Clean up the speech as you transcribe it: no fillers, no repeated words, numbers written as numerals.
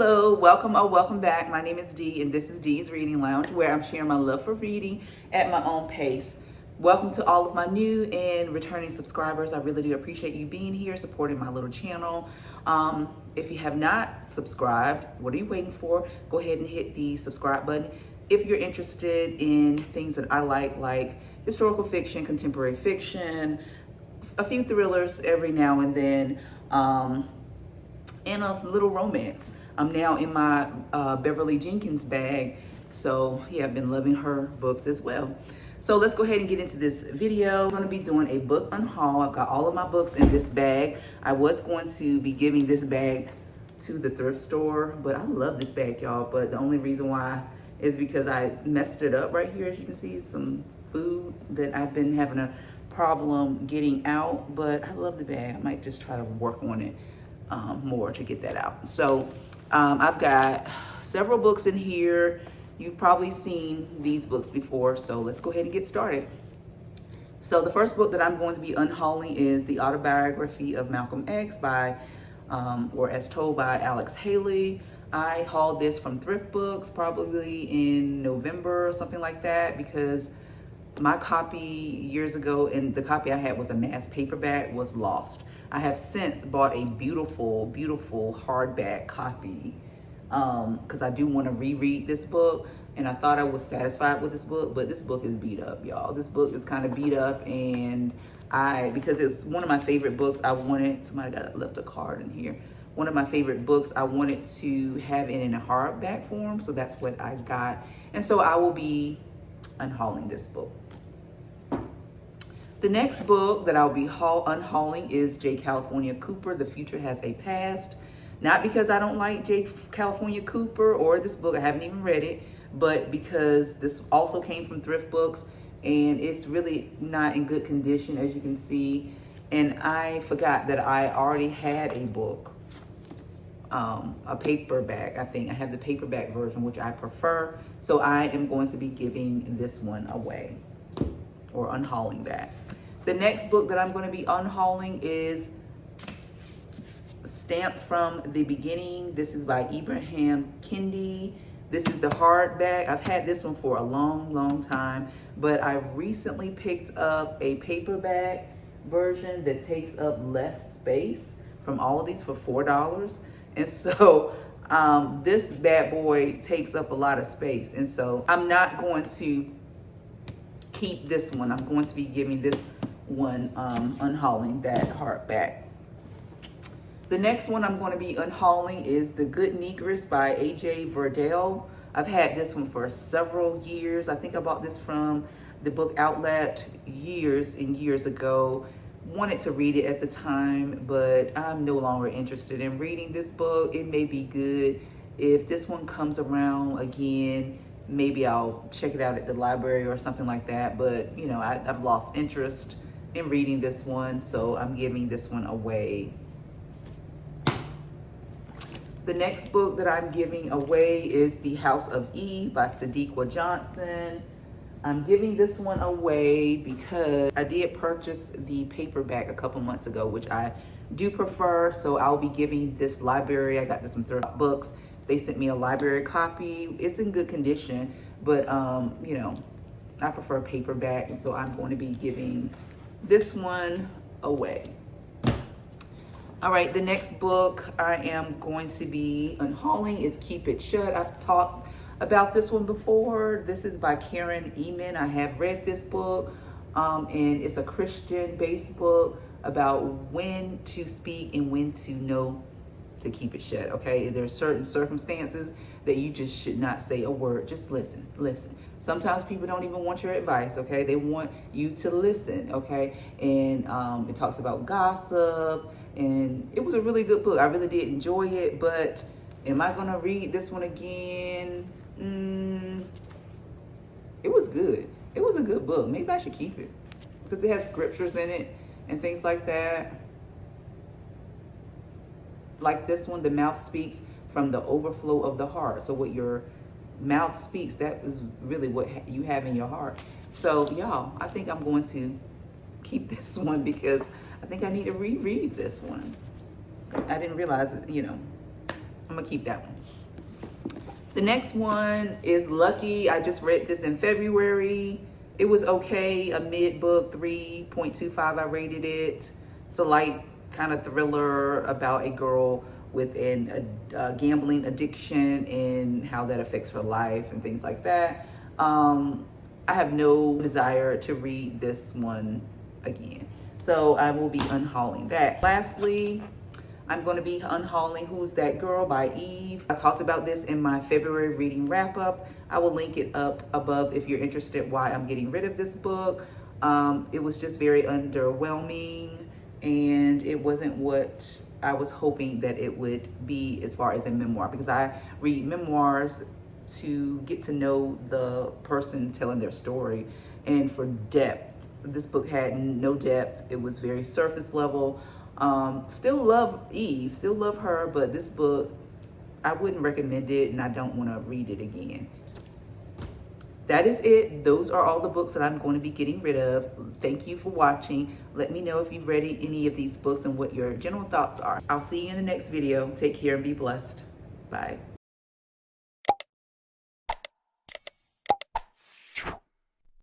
Hello, welcome or welcome back. My name is Dee and this is Dee's Reading Lounge, where I'm sharing my love for reading at my own pace. Welcome to all of my new and returning subscribers. I really do appreciate you being here, supporting my little channel. If you have not subscribed, what are you waiting for? Go ahead and hit the subscribe button. If you're interested in things that I like historical fiction, contemporary fiction, a few thrillers every now and then, and a little romance. I'm now in my Beverly Jenkins bag. So yeah, I've been loving her books as well. So let's go ahead and get into this video. I'm gonna be doing a book unhaul. I've got all of my books in this bag. I was going to be giving this bag to the thrift store, but I love this bag, y'all. But the only reason why is because I messed it up right here. As you can see, some food that I've been having a problem getting out, but I love the bag. I might just try to work on it more to get that out. So I've got several books in here. You've probably seen these books before, so let's go ahead and get started. So the first book that I'm going to be unhauling is The Autobiography of Malcolm X by, or as told by Alex Haley. I hauled this from Thrift Books probably in November or something like that, because my copy years ago, and the copy I had was a mass paperback, was lost. I have since bought a beautiful, beautiful hardback copy because I do want to reread this book, and I thought I was satisfied with this book, but this book is beat up, y'all. This book is kind of beat up, and because it's one of my favorite books, I wanted, somebody left a card in here. One of my favorite books, I wanted to have it in a hardback form, so that's what I got. And so I will be unhauling this book. The next book that I'll be unhauling is J. California Cooper, The Future Has a Past. Not because I don't like J. California Cooper or this book, I haven't even read it, but because this also came from Thrift Books and it's really not in good condition, as you can see. And I forgot that I already had a book, a paperback. I think I have the paperback version, which I prefer. So I am going to be giving this one away, or unhauling that. The next book that I'm going to be unhauling is Stamped from the Beginning. This is by Ibrahim Kendi. This is the hardback. I've had this one for a long time, but I recently picked up a paperback version that takes up less space from all of these for $4. And so this bad boy takes up a lot of space. And so I'm not going to keep this one. I'm going to be giving this one, unhauling that hardback. The next one I'm going to be unhauling is The Good Negress by A.J. Verdell. I've had this one for several years. I think I bought this from the book outlet years and years ago. Wanted to read it at the time, but I'm no longer interested in reading this book. It may be good. If this one comes around again, maybe I'll check it out at the library or something like that. But, you know, I've lost interest in reading this one, so I'm giving this one away. The next book that I'm giving away is The House of E by Sadiqa Johnson. I'm giving this one away because I did purchase the paperback a couple months ago, which I do prefer. So I'll be giving this library. I got this from Thrift Books. They sent me a library copy. It's in good condition, but you know, I prefer paperback, and so I'm going to be giving this one away. All right, the next book I am going to be unhauling is Keep It Shut. I've talked about this one before. This is by Karen Eman. I have read this book, and it's a Christian-based book about when to speak and when to know to keep it shut, okay? There are certain circumstances that you just should not say a word. Just listen. Sometimes people don't even want your advice, okay? They want you to listen, okay? And it talks about gossip, and it was a really good book. I really did enjoy it, but am I gonna read this one again? It was good. It was a good book. Maybe I should keep it because it has scriptures in it and things like that. Like this one, the mouth speaks from the overflow of the heart. So what your mouth speaks, that is really what you have in your heart. So y'all, I think I'm going to keep this one because I think I need to reread this one. I didn't realize it, you know. I'm gonna keep that one. The next one is Lucky. I just read this in February. It was okay, a mid book, 3.25 I rated it. It's a light kind of thriller about a girl with a gambling addiction and how that affects her life and things like that. I have no desire to read this one again, so I will be unhauling that. Lastly, I'm going to be unhauling Who's That Girl by Eve. I talked about this in my February reading wrap up. I will link it up above if you're interested why I'm getting rid of this book. It was just very underwhelming, and it wasn't what I was hoping that it would be as far as a memoir, because I read memoirs to get to know the person telling their story and for depth. This book had no depth. It was very surface level. Still love Eve, still love her, but this book, I wouldn't recommend it, and I don't want to read it again. That is it. Those are all the books that I'm going to be getting rid of. Thank you for watching. Let me know if you've read any of these books and what your general thoughts are. I'll see you in the next video. Take care and be blessed. Bye.